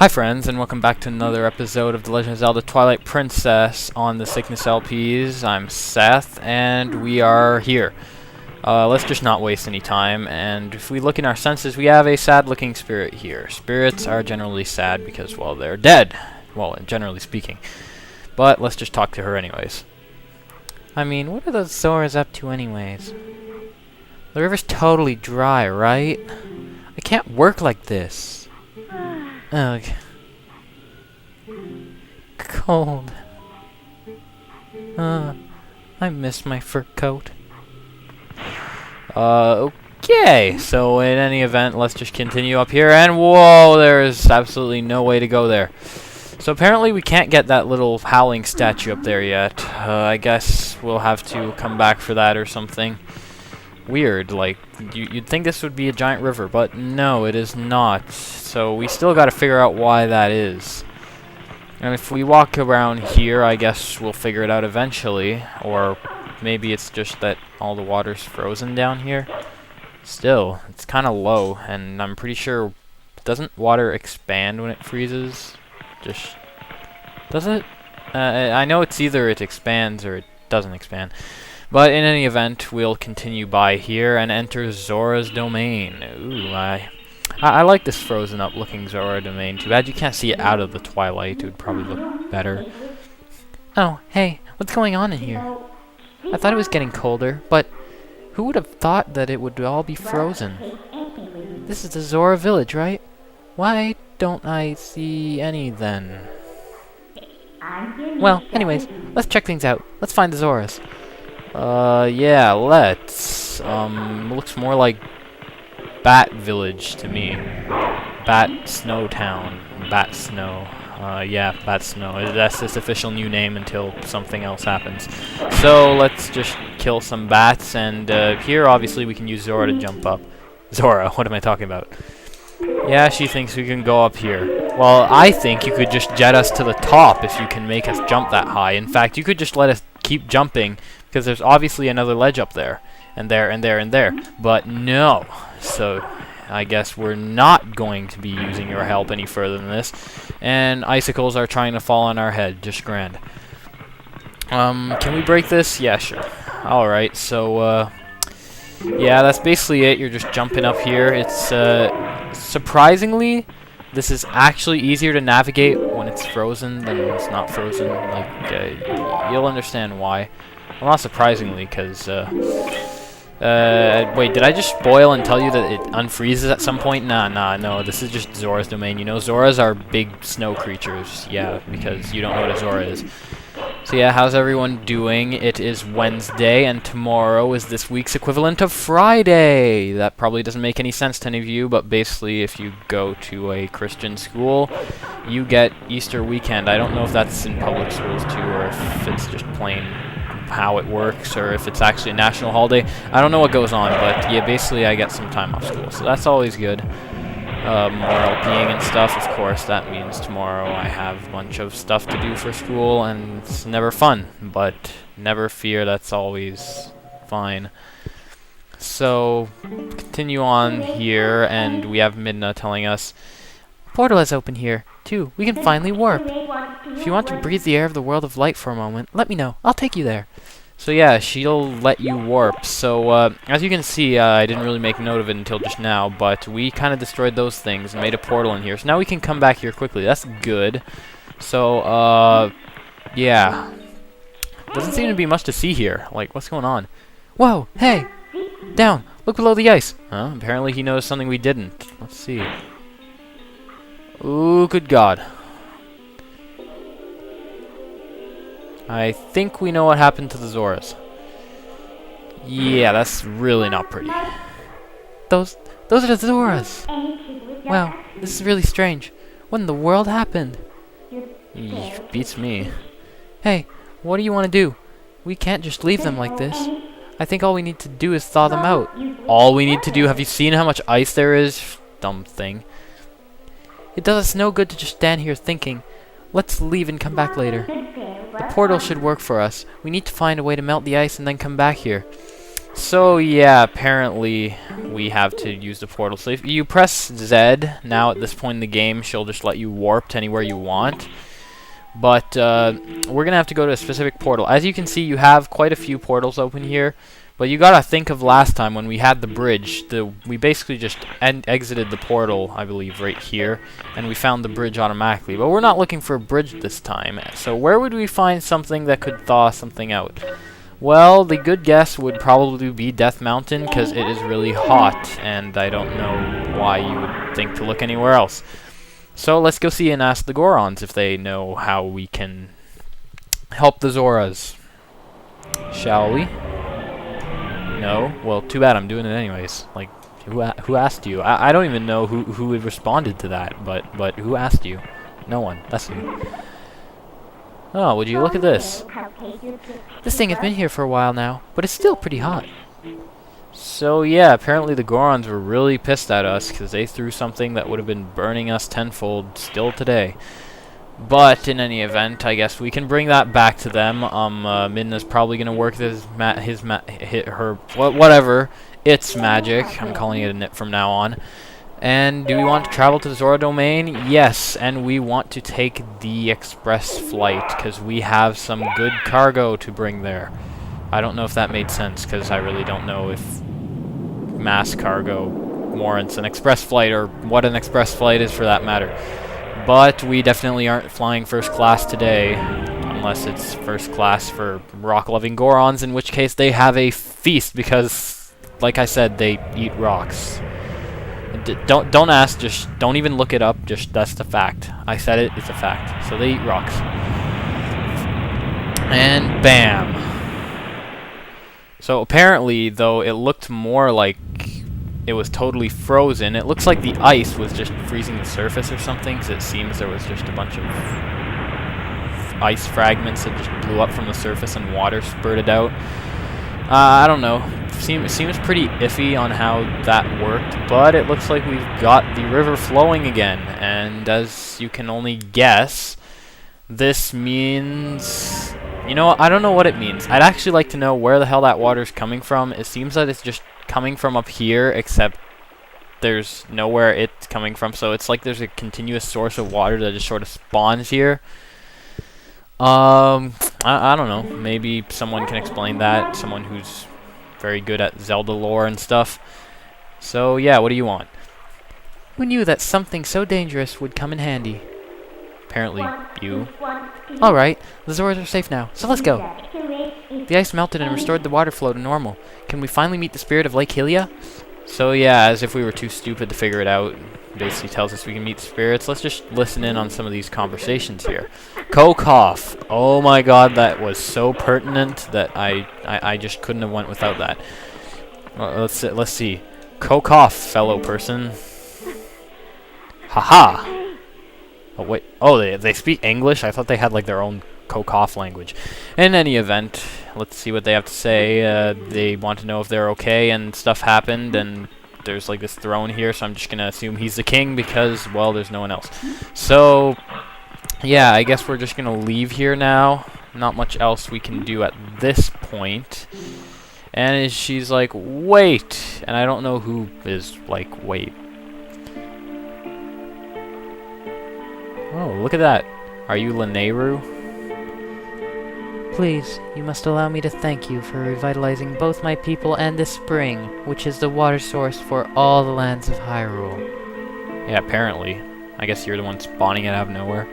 Hi friends, and welcome back to another episode of The Legend of Zelda Twilight Princess on the Sickness LPs. I'm Seth, and we are here. Let's just not waste any time, and if we look in our senses, we have a sad-looking spirit here. Spirits are generally sad because, well, they're dead. Well, generally speaking. But let's just talk to her anyways. I mean, what are those Zoras up to anyways? The river's totally dry, right? I can't work like this. Ugh. Cold. I miss my fur coat. Okay, so in any event, let's just continue up here, and whoa, there is absolutely no way to go there. So apparently we can't get that little howling statue up there yet. I guess we'll have to come back for that or something. Weird, like, you'd think this would be a giant river, but no, it is not. So we still got to figure out why that is. And if we walk around here, I guess we'll figure it out eventually. Or maybe it's just that all the water's frozen down here. Still, it's kind of low, and I'm pretty sure, doesn't water expand when it freezes? Just, does it? I know it's either it expands or it doesn't expand. But in any event, we'll continue by here and enter Zora's domain. Ooh, I like this frozen up looking Zora domain. Too bad you can't see it out of the twilight. It would probably look better. Oh, hey, what's going on in here? I thought it was getting colder, but who would have thought that it would all be frozen? This is the Zora village, right? Why don't I see any then? Well, anyways, let's check things out. Let's find the Zoras. Yeah, let's. Looks more like Bat Village to me. Bat Snow Town. Bat Snow. Yeah, Bat Snow. That's its official new name until something else happens. So, let's just kill some bats, and, here, obviously, we can use Zora to jump up. Zora, what am I talking about? Yeah, she thinks we can go up here. Well, I think you could just jet us to the top if you can make us jump that high. In fact, you could just let us keep jumping, because there's obviously another ledge up there, and there, and there, and there. But no. So, I guess we're not going to be using your help any further than this. And icicles are trying to fall on our head. Just grand. Can we break this? Yeah, sure. Alright, so, yeah, that's basically it. You're just jumping up here. It's, surprisingly, this is actually easier to navigate when it's frozen than when it's not frozen. Like, you'll understand why. Well, not surprisingly, because, wait, did I just spoil and tell you that it unfreezes at some point? No, this is just Zora's domain. You know, Zoras are big snow creatures. Yeah, because you don't know what a Zora is. So yeah, how's everyone doing? It is Wednesday, and tomorrow is this week's equivalent of Friday. That probably doesn't make any sense to any of you, but basically if you go to a Christian school, you get Easter weekend. I don't know if that's in public schools too, or if it's just plain how it works, or if it's actually a national holiday. I don't know what goes on, but yeah, basically I get some time off school, so that's always good. More LPing and stuff, of course, that means tomorrow I have a bunch of stuff to do for school, and it's never fun, but never fear, that's always fine. So, continue on here, and we have Midna telling us, portal is open here, too. We can finally warp. If you want to breathe the air of the world of light for a moment, let me know. I'll take you there. So yeah, she'll let you warp. So as you can see, I didn't really make note of it until just now, but we kind of destroyed those things and made a portal in here. So now we can come back here quickly. That's good. So, yeah. Doesn't seem to be much to see here. Like, what's going on? Whoa, hey! Down! Look below the ice! Huh? Apparently he noticed something we didn't. Let's see. Ooh, good God. I think we know what happened to the Zoras. Yeah, that's really not pretty. Those are the Zoras! Wow, this is really strange. What in the world happened? Beats me. Hey, what do you want to do? We can't just leave them like this. I think all we need to do is thaw them out. All we need to do? Have you seen how much ice there is? Dumb thing. It does us no good to just stand here thinking. Let's leave and come back later. The portal should work for us. We need to find a way to melt the ice and then come back here. So yeah, apparently we have to use the portal. So if you press Z now at this point in the game, she'll just let you warp to anywhere you want. But we're gonna have to go to a specific portal. As you can see, you have quite a few portals open here. But you gotta think of last time when we had the bridge. We basically just exited the portal, I believe, right here, and we found the bridge automatically. But we're not looking for a bridge this time. So where would we find something that could thaw something out? Well, the good guess would probably be Death Mountain, because it is really hot, and I don't know why you would think to look anywhere else. So let's go see and ask the Gorons if they know how we can help the Zoras. Shall we? No? Well, too bad, I'm doing it anyways. Like, who asked you? I don't even know who had responded to that, but who asked you? No one. That's you. Oh, would you look at this? This thing has been here for a while now, but it's still pretty hot. So yeah, apparently the Gorons were really pissed at us because they threw something that would have been burning us tenfold still today. But in any event, I guess we can bring that back to them. Midna's probably gonna work whatever. It's magic. I'm calling it a nit from now on. And do we want to travel to the Zora domain? Yes, and we want to take the express flight because we have some good cargo to bring there. I don't know if that made sense because I really don't know if mass cargo warrants an express flight or what an express flight is for that matter. But we definitely aren't flying first class today, unless it's first class for rock-loving Gorons, in which case they have a feast because, like I said, they eat rocks. Don't ask, just don't even look it up, just that's the fact. I said it, it's a fact. So they eat rocks. And bam. So apparently, though, it looked more like it was totally frozen. It looks like the ice was just freezing the surface or something, because it seems there was just a bunch of ice fragments that just blew up from the surface and water spurted out. I don't know. Seems pretty iffy on how that worked, but it looks like we've got the river flowing again, and as you can only guess, this means... You know, I don't know what it means. I'd actually like to know where the hell that water's coming from. It seems that it's just coming from up here, except there's nowhere it's coming from, so it's like there's a continuous source of water that just sort of spawns here. I don't know. Maybe someone can explain that. Someone who's very good at Zelda lore and stuff. So, yeah, what do you want? Who knew that something so dangerous would come in handy? Apparently, you. Alright, the Zoras are safe now, so let's go. The ice melted and restored the water flow to normal. Can we finally meet the spirit of Lake Hylia? So yeah, as if we were too stupid to figure it out, basically tells us we can meet the spirits. Let's just listen in on some of these conversations here. Kokoff. Oh my god, that was so pertinent that I just couldn't have went without that. Let's see. Kokoff, fellow person. Haha. Oh wait. Oh, they speak English? I thought they had like their own Kokoff language. In any event, let's see what they have to say. They want to know if they're okay, and stuff happened, and there's like this throne here, so I'm just gonna assume he's the king because, well, there's no one else. So, yeah, I guess we're just gonna leave here now. Not much else we can do at this point. And she's like, wait! And I don't know who is like, wait. Oh, look at that. Are you Lanayru? Please, you must allow me to thank you for revitalizing both my people and this spring, which is the water source for all the lands of Hyrule. Yeah, apparently. I guess you're the one spawning it out of nowhere.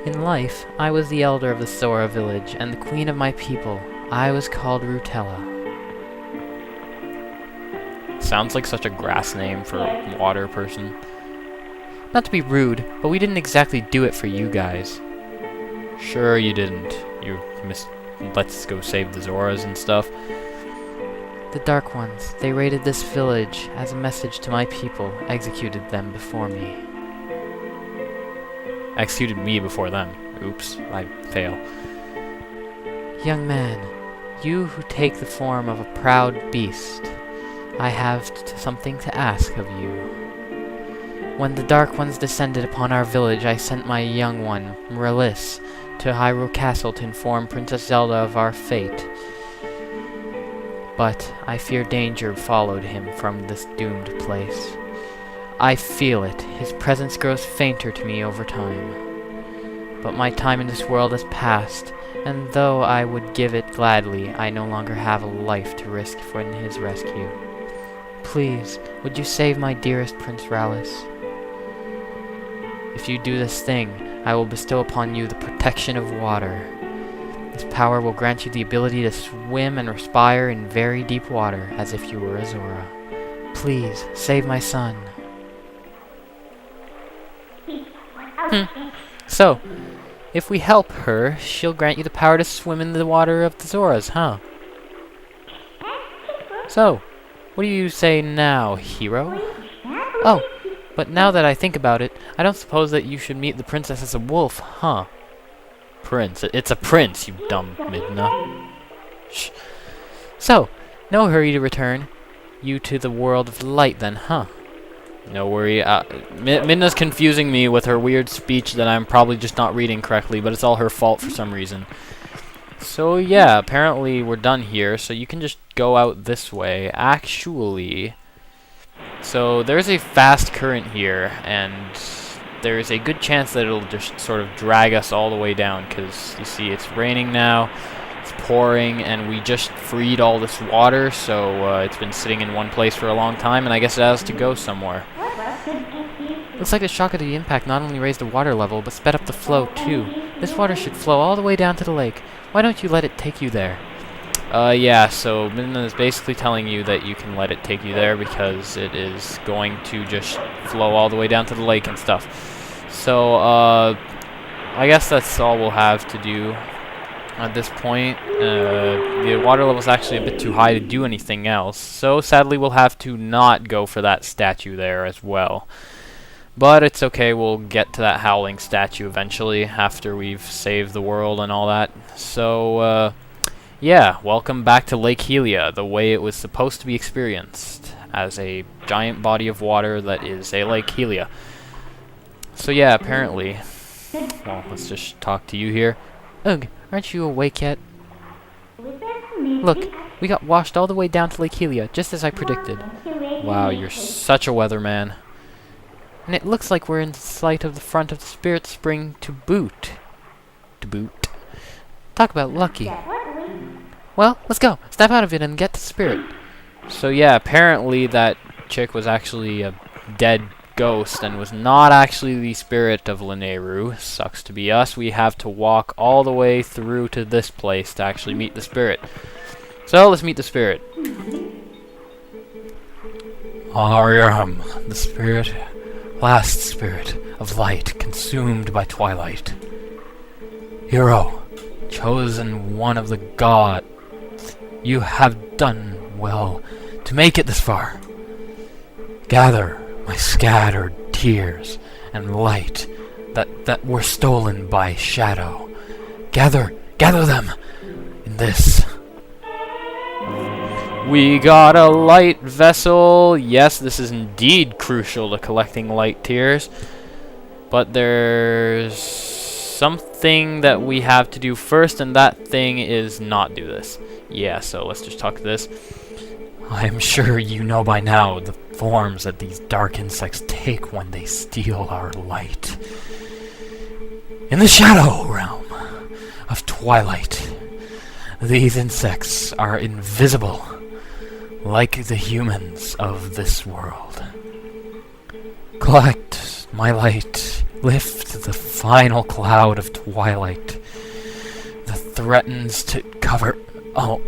In life, I was the elder of the Sora village and the queen of my people. I was called Rutella. Sounds like such a grass name for a water person. Not to be rude, but we didn't exactly do it for you guys. Sure you didn't. You missed let's go save the Zoras and stuff. The Dark Ones, they raided this village as a message to my people, executed them before me. Executed me before them. Oops, I fail. Young man, you who take the form of a proud beast, I have something to ask of you. When the Dark Ones descended upon our village, I sent my young one, Mrelis, to Hyrule Castle to inform Princess Zelda of our fate. but I fear danger followed him from this doomed place. I feel it. His presence grows fainter to me over time. But my time in this world has passed, and though I would give it gladly, I no longer have a life to risk for his rescue. Please, would you save my dearest Prince Rallis? If you do this thing, I will bestow upon you the protection of water. This power will grant you the ability to swim and respire in very deep water, as if you were a Zora. Please, save my son. So, if we help her, she'll grant you the power to swim in the water of the Zoras, huh? So, what do you say now, hero? Oh, but now that I think about it, I don't suppose that you should meet the princess as a wolf, huh? Prince. It's a prince, you dumb Midna. Shh. So, no hurry to return. You to the world of light then, huh? No worry. Midna's confusing me with her weird speech that I'm probably just not reading correctly, but it's all her fault for some reason. So yeah, apparently we're done here, so you can just go out this way. Actually, so there's a fast current here, and there's a good chance that it'll just sort of drag us all the way down, because you see it's raining now, it's pouring, and we just freed all this water, so it's been sitting in one place for a long time, and I guess it has to go somewhere. Looks like the shock of the impact not only raised the water level, but sped up the flow too. This water should flow all the way down to the lake. Why don't you let it take you there? Yeah, so Midna is basically telling you that you can let it take you there because it is going to just flow all the way down to the lake and stuff. So, I guess that's all we'll have to do at this point. The water level is actually a bit too high to do anything else, so sadly we'll have to not go for that statue there as well. But it's okay, we'll get to that howling statue eventually after we've saved the world and all that. So, yeah, welcome back to Lake Helia, the way it was supposed to be experienced, as a giant body of water that is a Lake Helia. So yeah, apparently, well, let's just talk to you here. Ugh, aren't you awake yet? Look, we got washed all the way down to Lake Helia, just as I predicted. Wow, you're such a weatherman. And it looks like we're in sight of the front of the Spirit Spring to boot. Talk about lucky. Well, let's go. Step out of it and get to Spirit. So yeah, apparently that chick was actually a dead ghost and was not actually the spirit of Lineru. Sucks to be us. We have to walk all the way through to this place to actually meet the spirit. So let's meet the spirit. Ariam, the spirit, last spirit of light consumed by twilight. Hero, chosen one of the gods, you have done well to make it this far. Gather my scattered tears and light that were stolen by shadow. Gather them in this. We got a light vessel. Yes, this is indeed crucial to collecting light tears. But there's something that we have to do first, and that thing is not do this. Yeah, so let's just talk to this. I am sure you know by now the forms that these dark insects take when they steal our light. In the shadow realm of twilight, these insects are invisible, like the humans of this world. Collect my light, lift the final cloud of twilight that threatens to cover all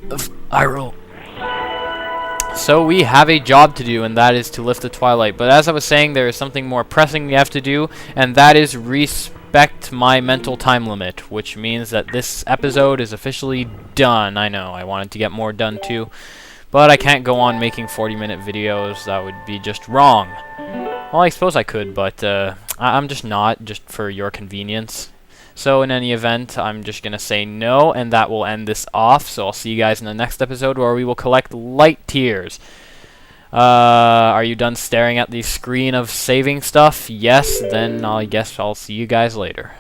of Hyrule. So we have a job to do, and that is to lift the twilight. But as I was saying, there is something more pressing we have to do, and that is respect my mental time limit, which means that this episode is officially done. I know, I wanted to get more done too, but I can't go on making 40-minute videos. That would be just wrong. Well, I suppose I could, but I'm just not, just for your convenience. So in any event, I'm just going to say no, and that will end this off. So I'll see you guys in the next episode where we will collect light tears. Are you done staring at the screen of saving stuff? Yes, then I guess I'll see you guys later.